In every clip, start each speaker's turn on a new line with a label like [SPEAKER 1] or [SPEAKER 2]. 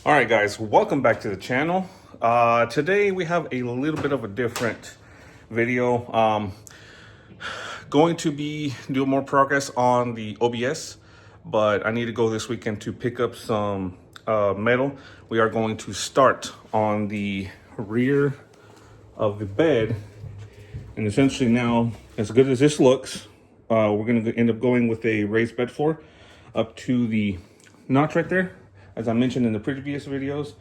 [SPEAKER 1] All right, guys, welcome back to the channel. Today we have a little bit of a different video. Going to be doing more progress on the OBS, but I need to go this weekend to pick up some metal. We are going to start on the rear of the bed, and essentially now, as good as this looks, we're going to end up going with a raised bed floor up to the notch right there, as I mentioned in the previous videos.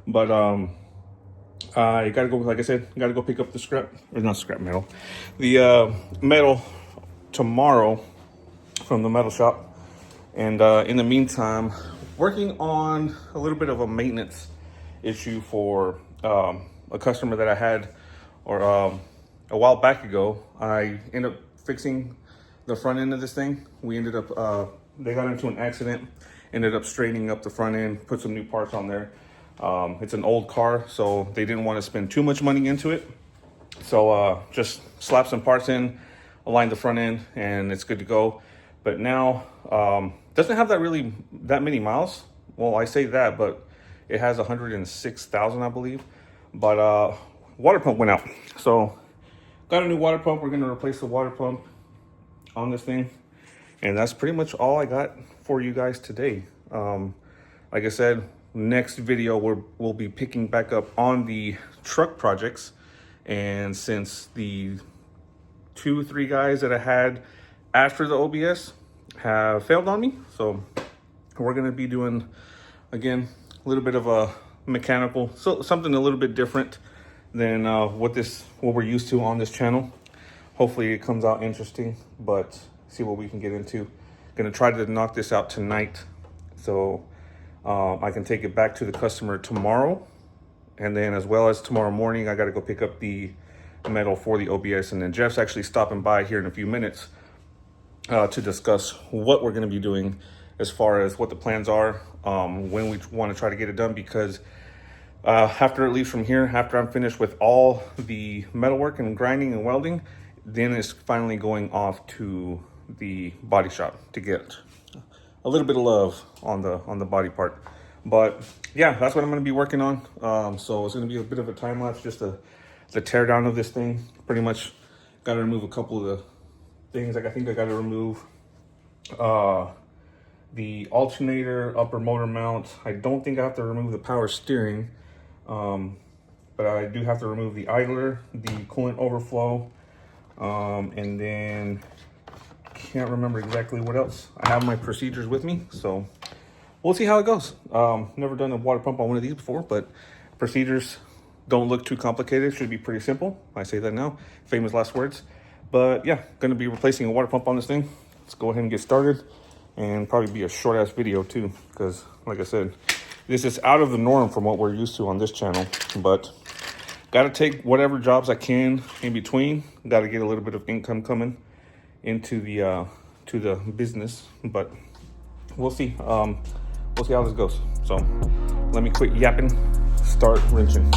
[SPEAKER 1] But I gotta go, like I said, gotta go pick up the the metal tomorrow from the metal shop. And in the meantime, working on a little bit of a maintenance issue for a customer that I had a while back ago. I ended up fixing the front end of this thing. We ended up, they got into an accident, ended up straightening up the front end, put some new parts on there. It's an old car, so they didn't want to spend too much money into it. So just slap some parts in, align the front end, and it's good to go. But now, doesn't have that many miles. Well, I say that, but it has 106,000, I believe. But water pump went out. So got a new water pump. We're going to replace the water pump on this thing. And that's pretty much all I got for you guys today. Like I said, next video we'll be picking back up on the truck projects. And since the 2-3 guys that I had after the OBS have failed on me, so we're going to be doing, again, a little bit of a mechanical, so something a little bit different than what we're used to on this channel. Hopefully it comes out interesting, but see what we can get into. Gonna try to knock this out tonight, so I can take it back to the customer tomorrow. And then as well as tomorrow morning, I gotta go pick up the metal for the OBS. And then Jeff's actually stopping by here in a few minutes to discuss what we're gonna be doing as far as what the plans are, when we wanna try to get it done. Because after it leaves from here, after I'm finished with all the metalwork and grinding and welding, then it's finally going off to the body shop to get a little bit of love on the body part. But yeah, that's what I'm going to be working on. So it's going to be a bit of a time lapse, just the tear down of this thing. Pretty much got to remove a couple of the things. Like I think I got to remove the alternator, upper motor mount. I don't think I have to remove the power steering, but I do have to remove the idler, the coolant overflow, and then can't remember exactly what else. I have my procedures with me, so we'll see how it goes. Never done a water pump on one of these before, but procedures don't look too complicated. Should be pretty simple. I say that now, famous last words. But yeah, gonna be replacing a water pump on this thing. Let's go ahead and get started, and probably be a short ass video too, because like I said, this is out of the norm from what we're used to on this channel. But gotta take whatever jobs I can in between. Gotta get a little bit of income coming into the to the business. But we'll see. We'll see how this goes. So let me quit yapping, start wrenching.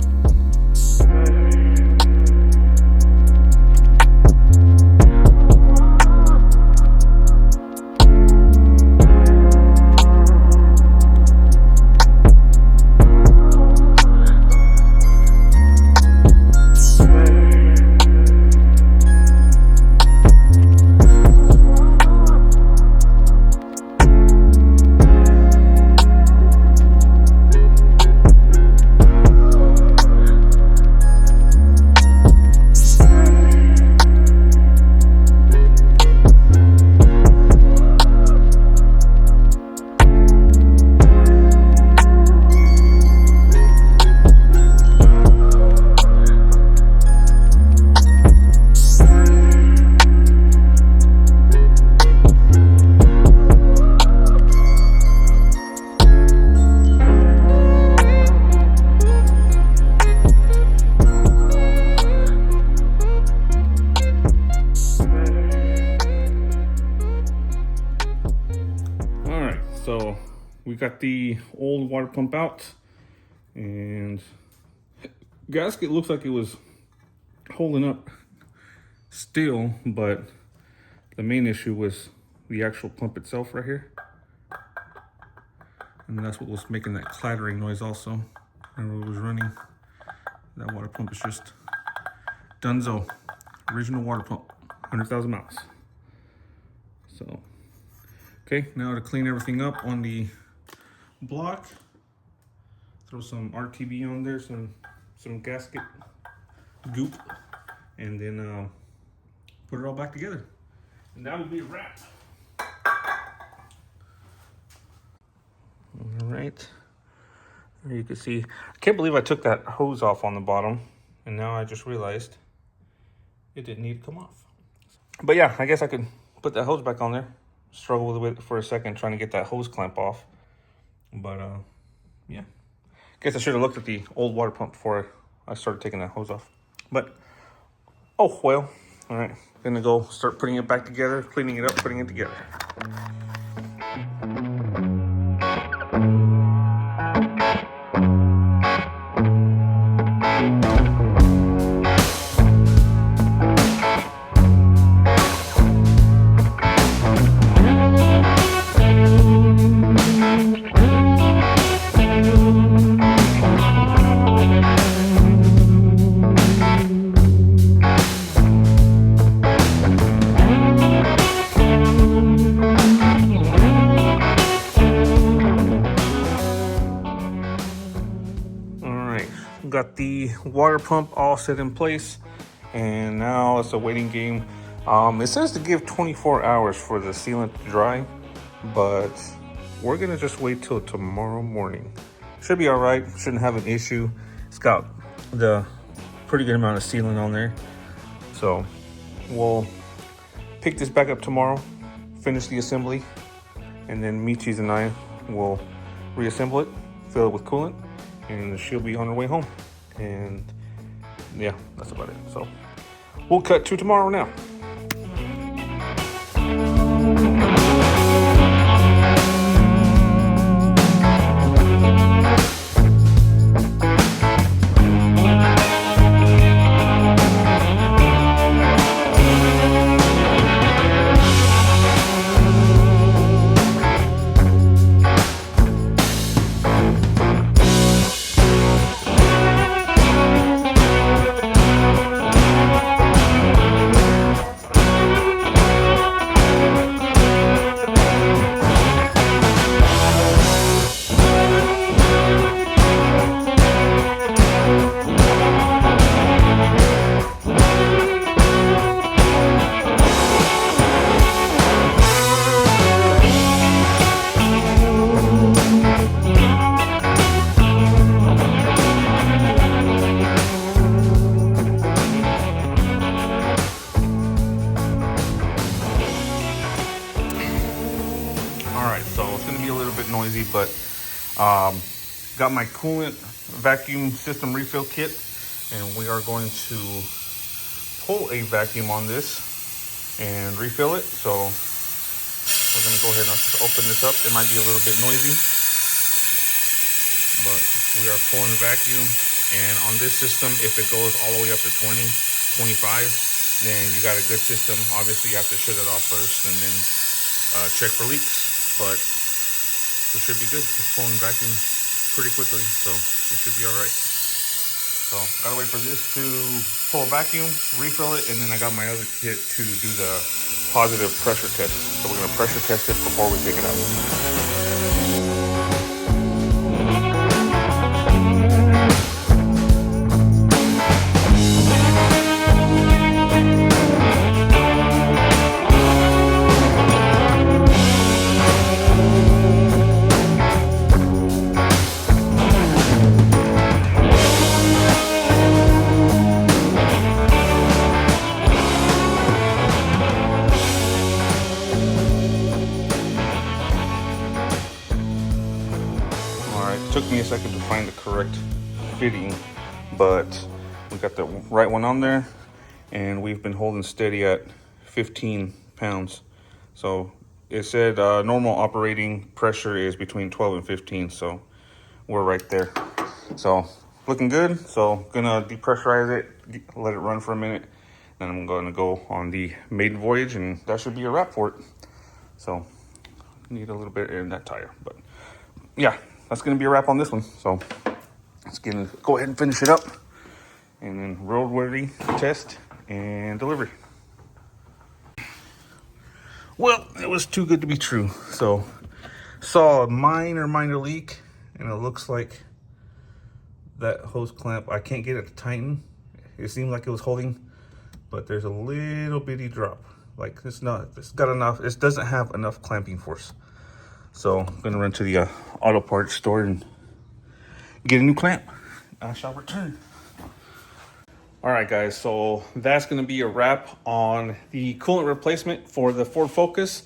[SPEAKER 1] So we got the old water pump out, and gasket looks like it was holding up still, but the main issue was the actual pump itself right here. And that's what was making that clattering noise also. And it was running. That water pump is just Dunzo. Original water pump, 100,000 miles. So, okay, now to clean everything up on the block. Throw some RTB on there, some gasket goop, and then put it all back together. And that would be a wrap. All right. There you can see. I can't believe I took that hose off on the bottom, and now I just realized it didn't need to come off. But yeah, I guess I could put that hose back on there. Struggle with it for a second trying to get that hose clamp off. But yeah. Guess I should have looked at the old water pump before I started taking that hose off. But, oh well. All right, gonna go start putting it back together, cleaning it up, putting it together. Got the water pump all set in place, and now it's a waiting game. It says to give 24 hours for the sealant to dry, but we're gonna just wait till tomorrow morning. Should be all right, shouldn't have an issue. It's got the pretty good amount of sealant on there. So we'll pick this back up tomorrow, finish the assembly, and then me, Cheese, and I will reassemble it, fill it with coolant, and she'll be on her way home. And yeah, that's about it. So we'll cut to tomorrow now. Noisy, but got my coolant vacuum system refill kit, and we are going to pull a vacuum on this and refill it. So we're going to go ahead and just open this up. It might be a little bit noisy, but we are pulling the vacuum. And on this system, if it goes all the way up to 20, 25, then you got a good system. Obviously you have to shut it off first and then check for leaks, but it should be good. It's pulling vacuum pretty quickly, so it should be all right. So gotta wait for this to pull a vacuum, refill it, and then I got my other kit to do the positive pressure test. So we're gonna pressure test it before we take it out. Took me a second to find the correct fitting, but we got the right one on there, and we've been holding steady at 15 pounds. So it said normal operating pressure is between 12 and 15, so we're right there. So looking good. So gonna depressurize it, let it run for a minute, then I'm gonna go on the maiden voyage, and that should be a wrap for it. So need a little bit in that tire, but yeah, that's going to be a wrap on this one. So let's go ahead and finish it up, and then roadworthy test and delivery. Well, it was too good to be true. So saw a minor leak, and it looks like that hose clamp, I can't get it to tighten. It seemed like it was holding, but there's a little bitty drop. Like it's got enough, it doesn't have enough clamping force. So I'm gonna run to the auto parts store and get a new clamp. I shall return. All right, guys, so that's gonna be a wrap on the coolant replacement for the Ford Focus.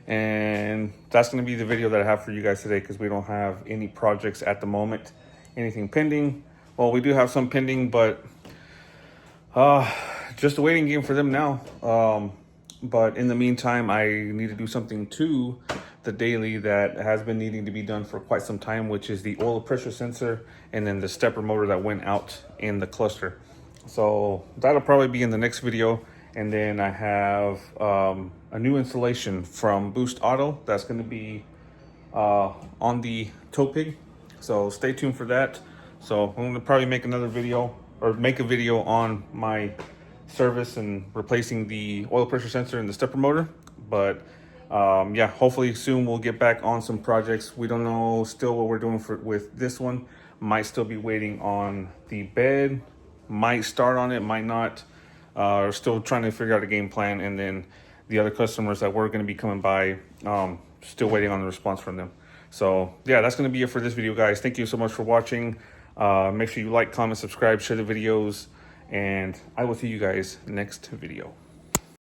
[SPEAKER 1] And that's gonna be the video that I have for you guys today, because we don't have any projects at the moment, anything pending. Well, we do have some pending, but just a waiting game for them now. But in the meantime, I need to do something to the daily that has been needing to be done for quite some time, which is the oil pressure sensor and then the stepper motor that went out in the cluster. So that'll probably be in the next video. And then I have a new installation from Boost Auto that's going to be on the tow pig. So stay tuned for that. So I'm going to probably make another video, or make a video on my service and replacing the oil pressure sensor and the stepper motor. But yeah, hopefully soon we'll get back on some projects. We don't know still what we're doing with this one. Might still be waiting on the bed, might start on it, might not. We're still trying to figure out a game plan. And then the other customers that were going to be coming by, still waiting on the response from them. So yeah, that's going to be it for this video, guys. Thank you so much for watching. Make sure you like, comment, subscribe, share the videos, and I will see you guys next video.